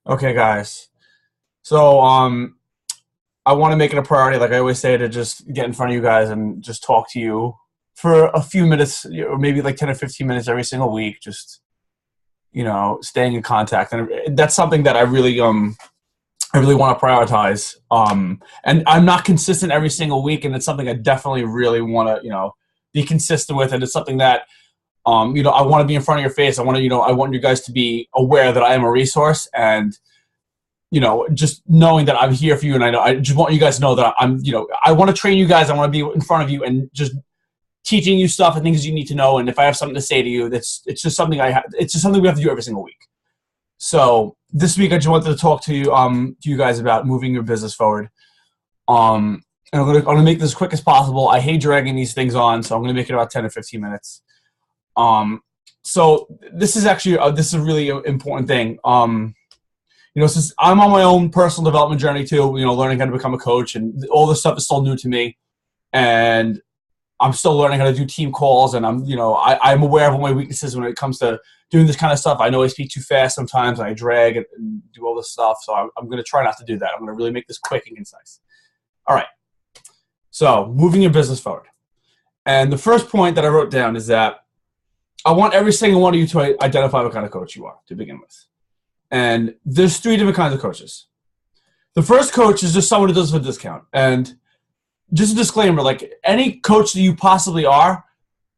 Okay, guys. So, I want to make it a priority, like I always say, to just get in front of you guys and just talk to you for a few minutes, or maybe like 10 or 15 minutes every single week. Just staying in contact, and that's something that I really want to prioritize. And I'm not consistent every single week, and it's something I definitely really want to be consistent with, and it's something that I want to be in front of your face. I want you guys to be aware that I am a resource, and just knowing that I'm here for you, and I just want you guys to know that I want to train you guys. I want to be in front of you and just teaching you stuff and things you need to know. And if I have something to say to you, it's just something it's just something we have to do every single week. So this week I just wanted to talk to you guys about moving your business forward. And I'm gonna make this as quick as possible. I hate dragging these things on, so I'm gonna make it about 10 or 15 minutes. So this is actually this is a really important thing. Since I'm on my own personal development journey too, learning how to become a coach, and all this stuff is still new to me, and I'm still learning how to do team calls, and I'm aware of all my weaknesses when it comes to doing this kind of stuff. I know I speak too fast sometimes, and I drag and do all this stuff, so I'm going to try not to do that. I'm going to really make this quick and concise. All right, so moving your business forward. And the first point that I wrote down is that I want every single one of you to identify what kind of coach you are to begin with. And there's three different kinds of coaches. The first coach is just someone who does it for a discount. And just a disclaimer, like any coach that you possibly are,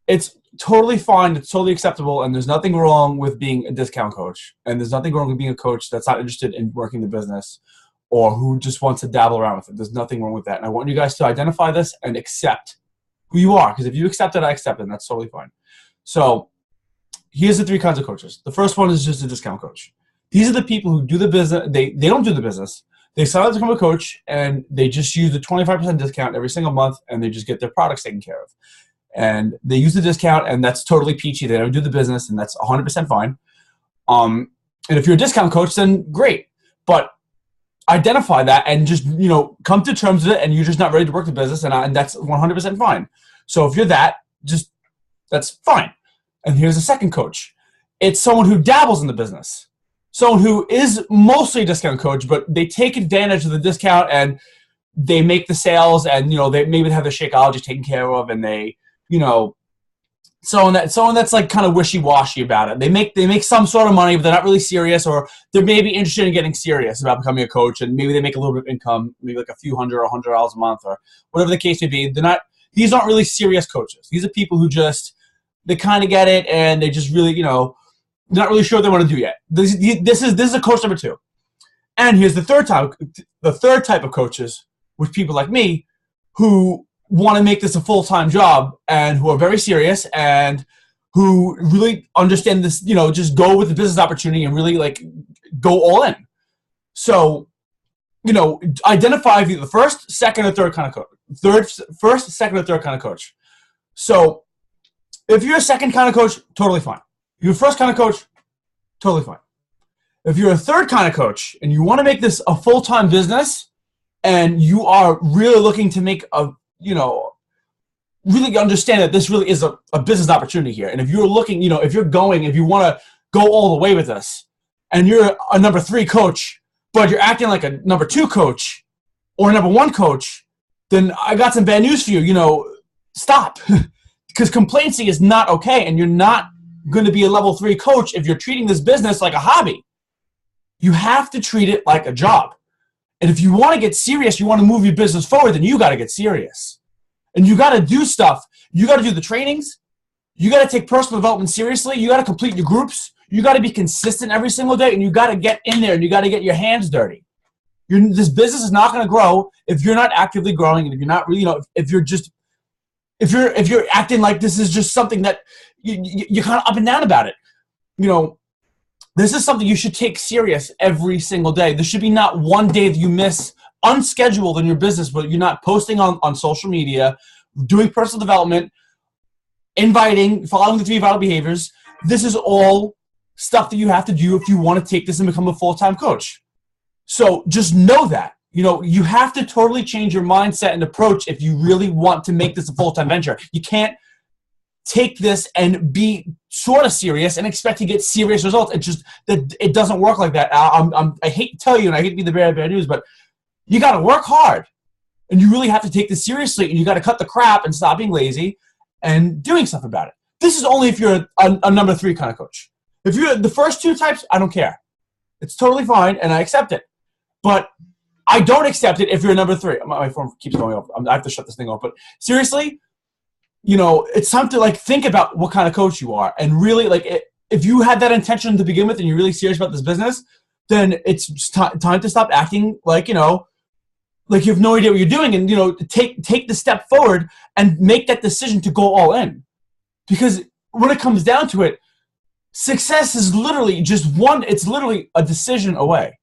it's totally fine, it's totally acceptable, and there's nothing wrong with being a discount coach. And there's nothing wrong with being a coach that's not interested in working the business or who just wants to dabble around with it. There's nothing wrong with that. And I want you guys to identify this and accept who you are. Because if you accept it, I accept it, and that's totally fine. So here's the three kinds of coaches. The first one is just a discount coach. These are the people who do the business. They don't do the business. They sign up to become a coach, and they just use the 25% discount every single month, and they just get their products taken care of. And they use the discount, and that's totally peachy. They don't do the business, and that's 100% fine. And if you're a discount coach, then great. But identify that and just come to terms with it, and you're just not ready to work the business, and that's 100% fine. So if you're that, that's fine. And here's the second coach. It's someone who dabbles in the business. Someone who is mostly a discount coach, but they take advantage of the discount, and they make the sales, and they maybe have their Shakeology taken care of, and they someone that's like kind of wishy-washy about it. They make some sort of money, but they're not really serious, or they're maybe interested in getting serious about becoming a coach, and maybe they make a little bit of income, maybe like a few hundred or $100 a month, or whatever the case may be. These aren't really serious coaches. These are people who they kind of get it, and they just really not really sure what they want to do yet. This is a coach number two. And here's the third type. The third type of coaches, which people like me, who want to make this a full-time job, and who are very serious, and who really understand this, just go with the business opportunity and really go all in. So, identify if you're the first, second, or third kind of coach. First, second, or third kind of coach. So if you're a second kind of coach, totally fine. If you're a first kind of coach, totally fine. If you're a third kind of coach and you want to make this a full-time business, and you are really looking to make really understand that this really is a business opportunity here. And if you're looking, if you want to go all the way with this, and you're a number three coach, but you're acting like a number two coach or a number one coach, then I got some bad news for you. Stop. Because complacency is not okay, and you're not going to be a level 3 coach if you're treating this business like a hobby. You have to treat it like a job. And if you want to get serious, you want to move your business forward, then you got to get serious. And you got to do stuff. You got to do the trainings. You got to take personal development seriously. You got to complete your groups. You got to be consistent every single day, and you got to get in there, and you got to get your hands dirty. This business is not going to grow if you're not actively growing, and if you're not really, if you're acting like this is just something that you're kind of up and down about it. This is something you should take serious every single day. There should be not one day that you miss unscheduled in your business, but you're not posting on social media, doing personal development, following the 3 vital behaviors. This is all stuff that you have to do if you want to take this and become a full-time coach. So just know that. You have to totally change your mindset and approach if you really want to make this a full-time venture. You can't take this and be sort of serious and expect to get serious results. It just, it doesn't work like that. I hate to tell you, and I hate to be the bearer of bad news, but you got to work hard, and you really have to take this seriously, and you got to cut the crap and stop being lazy and doing stuff about it. This is only if you're a number 3 kind of coach. If you're the first 2 types, I don't care. It's totally fine, and I accept it. But I don't accept it if you're a number 3. My phone keeps going off. I have to shut this thing off. But seriously, it's time to think about what kind of coach you are, and really if you had that intention to begin with and you're really serious about this business, then it's time to stop acting like you have no idea what you're doing, and take the step forward and make that decision to go all in. Because when it comes down to it, success is literally it's literally a decision away.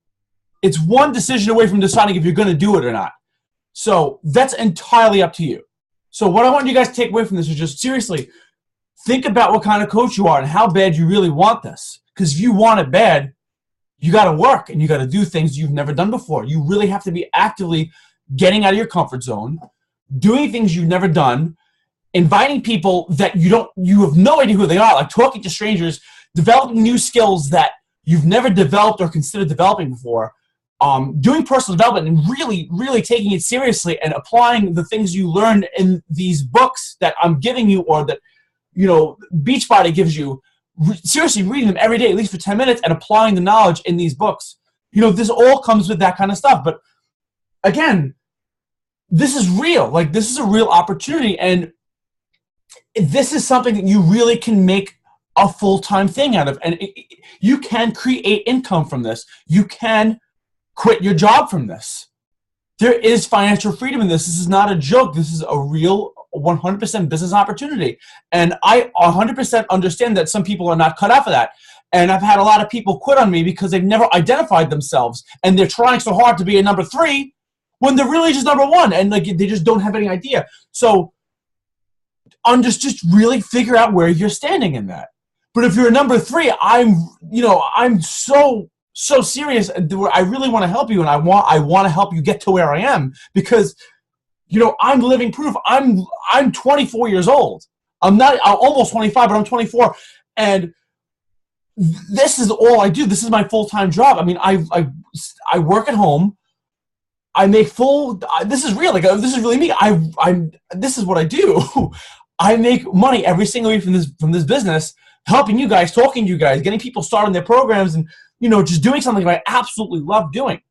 It's one decision away from deciding if you're going to do it or not. So that's entirely up to you. So what I want you guys to take away from this is just seriously think about what kind of coach you are and how bad you really want this. Because if you want it bad, you got to work and you got to do things you've never done before. You really have to be actively getting out of your comfort zone, doing things you've never done, inviting people that you have no idea who they are, like talking to strangers, developing new skills that you've never developed or considered developing before, doing personal development and really, really taking it seriously and applying the things you learned in these books that I'm giving you or that, Beachbody gives you. Seriously reading them every day, at least for 10 minutes, and applying the knowledge in these books. This all comes with that kind of stuff. But again, this is real. This is a real opportunity, and this is something that you really can make a full-time thing out of. And you can create income from this. You can quit your job from this. There is financial freedom in this. This is not a joke. This is a real 100% business opportunity. And I 100% understand that some people are not cut out for that. And I've had a lot of people quit on me because they've never identified themselves. And they're trying so hard to be a number 3 when they're really just number 1. And they just don't have any idea. So just really figure out where you're standing in that. But if you're a number 3, I'm so serious. I really want to help you, and I want to help you get to where I am because I'm living proof. I'm 24 years old. I'm almost 25, but I'm 24, and this is all I do. This is my full-time job. I mean, I work at home. I make this is real. This is really me. This is what I do. I make money every single week from this business, helping you guys, talking to you guys, getting people started in their programs, and just doing something I absolutely love doing.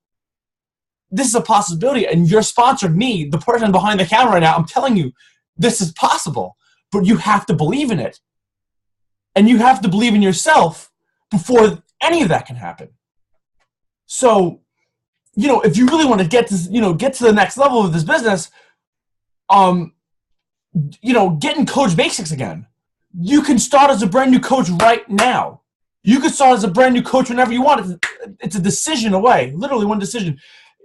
This is a possibility, and your sponsor, me, the person behind the camera right now, I'm telling you, this is possible, but you have to believe in it, and you have to believe in yourself before any of that can happen. So, if you really want to get to the next level of this business, get in Coach Basics again. You can start as a brand new coach right now. You can start as a brand new coach whenever you want. It's a decision away, literally one decision.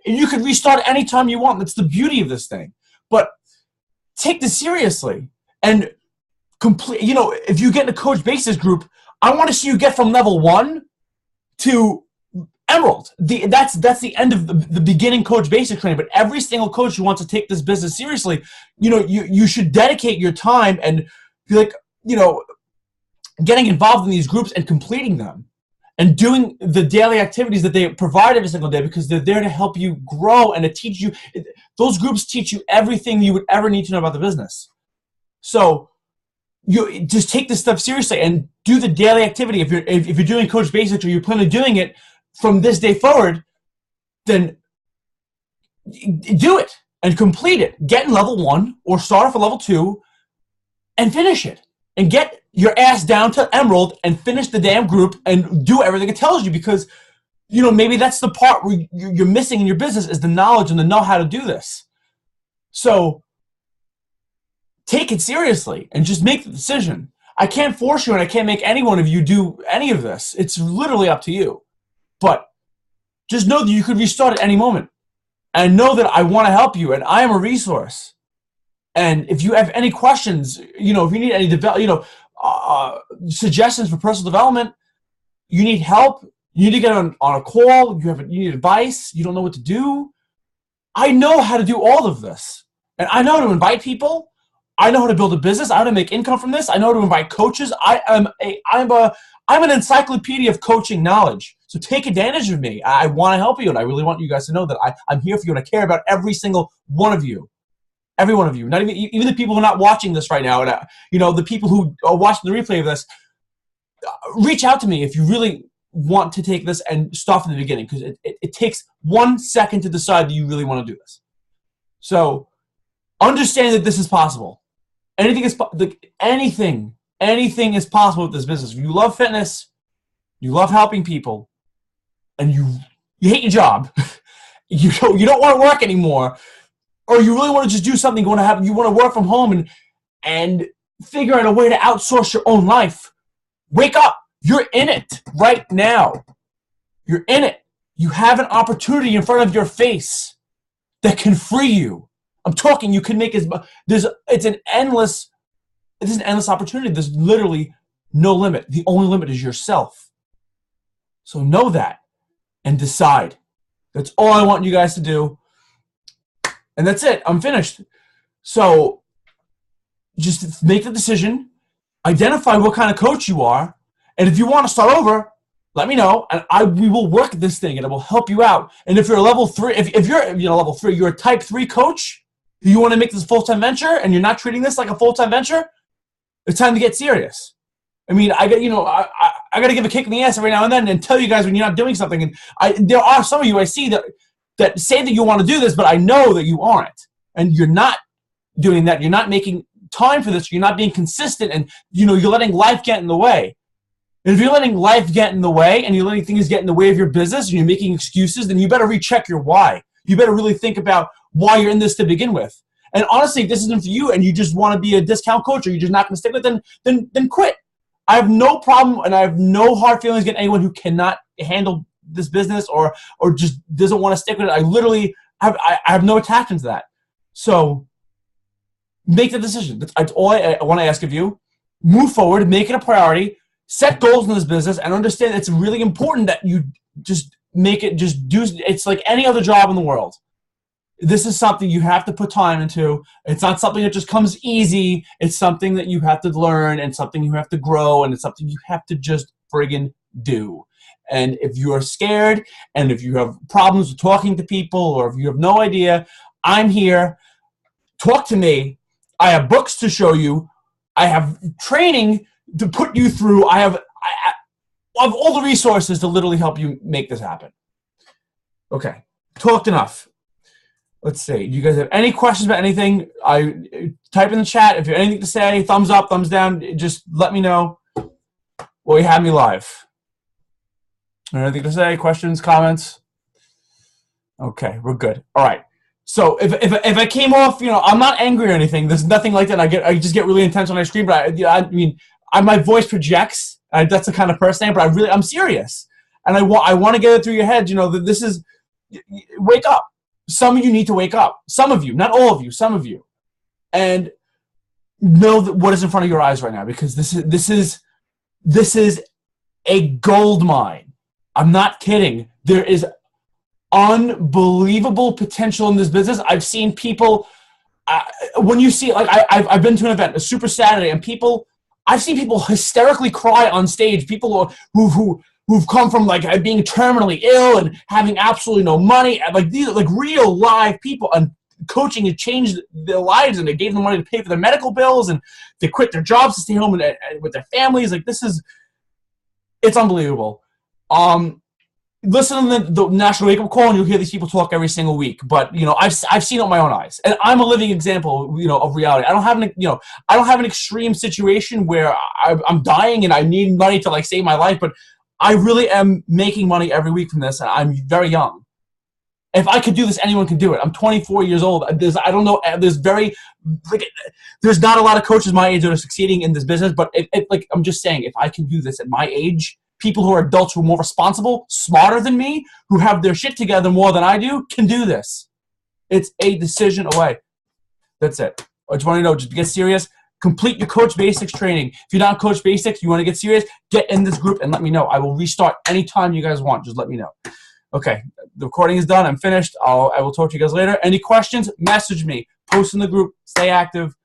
And you can restart anytime you want. That's the beauty of this thing. But take this seriously and complete. If you get in a Coach Basics group, I want to see you get from level 1 to Emerald. That's the end of the beginning Coach Basics training. But every single coach who wants to take this business seriously, you should dedicate your time and be getting involved in these groups and completing them and doing the daily activities that they provide every single day, because they're there to help you grow and to teach you. Those groups teach you everything you would ever need to know about the business. So you just take this stuff seriously and do the daily activity. If you're doing Coach Basics or you're planning on doing it from this day forward, then do it and complete it. Get in level 1 or start off at level 2 and finish it. And get your ass down to Emerald and finish the damn group and do everything it tells you, because maybe that's the part where you're missing in your business is the knowledge and the know how to do this. So take it seriously and just make the decision. I can't force you, and I can't make any one of you do any of this. It's literally up to you. But just know that you could restart at any moment, and know that I want to help you, and I am a resource. And if you have any questions, if you need any suggestions for personal development, you need help, you need to get on a call, you need advice, you don't know what to do, I know how to do all of this. And I know how to invite people. I know how to build a business. I know how to make income from this. I know how to invite coaches. I'm an encyclopedia of coaching knowledge. So take advantage of me. I want to help you, and I really want you guys to know that I'm here for you, and I care about every single one of you. Every one of you. Not even the people who are not watching this right now, and the people who are watching the replay of this. Reach out to me if you really want to take this and start from the beginning, because it takes 1 second to decide that you really want to do this. So understand that this is possible. Anything is possible with this business. If you love fitness, you love helping people, and you hate your job, you don't want to work anymore, or you really want to just do something, you want to work from home and figure out a way to outsource your own life. Wake up. You're in it right now. You're in it. You have an opportunity in front of your face that can free you. I'm talking, you can make it's an endless opportunity. There's literally no limit. The only limit is yourself. So know that and decide. That's all I want you guys to do. And that's it. I'm finished. So just make the decision. Identify what kind of coach you are. And if you want to start over, let me know, and we will work this thing, and it will help you out. And if you're a level 3, if you're level 3, you're a type 3 coach, you want to make this a full-time venture, and you're not treating this like a full-time venture, it's time to get serious. I mean, I got to give a kick in the ass every now and then and tell you guys when you're not doing something. And there are some of you I see that say that you want to do this, but I know that you aren't, and you're not doing that. You're not making time for this. You're not being consistent, and you're letting life get in the way. And if you're letting life get in the way, and you're letting things get in the way of your business, and you're making excuses, then you better recheck your why. You better really think about why you're in this to begin with. And honestly, if this isn't for you, and you just want to be a discount coach, or you're just not going to stick with it, then quit. I have no problem, and I have no hard feelings against anyone who cannot handle this business or just doesn't want to stick with it. I literally have no attachment to that. So make the decision. That's all I want to ask of you. Move forward, make it a priority. Set goals in this business, and understand it's really important that you just make it, just do. It's like any other job in the world. This is something you have to put time into. It's not something that just comes easy. It's something that you have to learn, and something you have to grow, and it's something you have to just friggin' do. And if you are scared, and if you have problems with talking to people, or if you have no idea, I'm here. Talk to me. I have books to show you. I have training to put you through. I have all the resources to literally help you make this happen. Okay, talked enough. Let's see. Do you guys have any questions about anything? Type in the chat if you have anything to say. Thumbs up, thumbs down. Just let me know. Well, you have me live. Anything to say? Questions, comments? Okay, we're good. All right. So if I came off, I'm not angry or anything. There's nothing like that. I just get really intense when I scream. But I mean, my voice projects. That's the kind of person I am. But I'm serious, and I want to get it through your head. That this is, wake up. Some of you need to wake up. Some of you, not all of you. Some of you, and know that what is in front of your eyes right now, because this is a gold mine. I'm not kidding. There is unbelievable potential in this business. I've seen people. When you see, I've been to an event, a Super Saturday, and I've seen people hysterically cry on stage. People who've come from being terminally ill and having absolutely no money. These are real live people, and coaching has changed their lives, and it gave them money to pay for their medical bills, and they quit their jobs to stay home and with their families. It's unbelievable. Listen to the National Wake Up Call, and you'll hear these people talk every single week. But I've seen it with my own eyes, and I'm a living example, of reality. I don't have an extreme situation where I'm dying and I need money to save my life, but I really am making money every week from this, and I'm very young. If I could do this, anyone can do it. I'm 24 years old. There's not a lot of coaches my age that are succeeding in this business, but I'm just saying, if I can do this at my age, people who are adults who are more responsible, smarter than me, who have their shit together more than I do, can do this. It's a decision away. That's it. I just want you to know, just get serious. Complete your Coach Basics training. If you're not Coach Basics, you want to get serious, get in this group and let me know. I will restart anytime you guys want. Just let me know. Okay, the recording is done. I'm finished. I will talk to you guys later. Any questions? Message me. Post in the group. Stay active.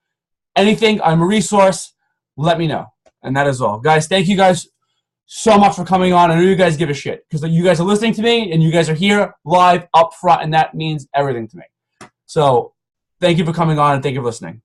anything, I'm a resource. Let me know. And that is all. Guys, thank you guys so much for coming on. I know you guys give a shit because you guys are listening to me and you guys are here live up front, and that means everything to me. So thank you for coming on and thank you for listening.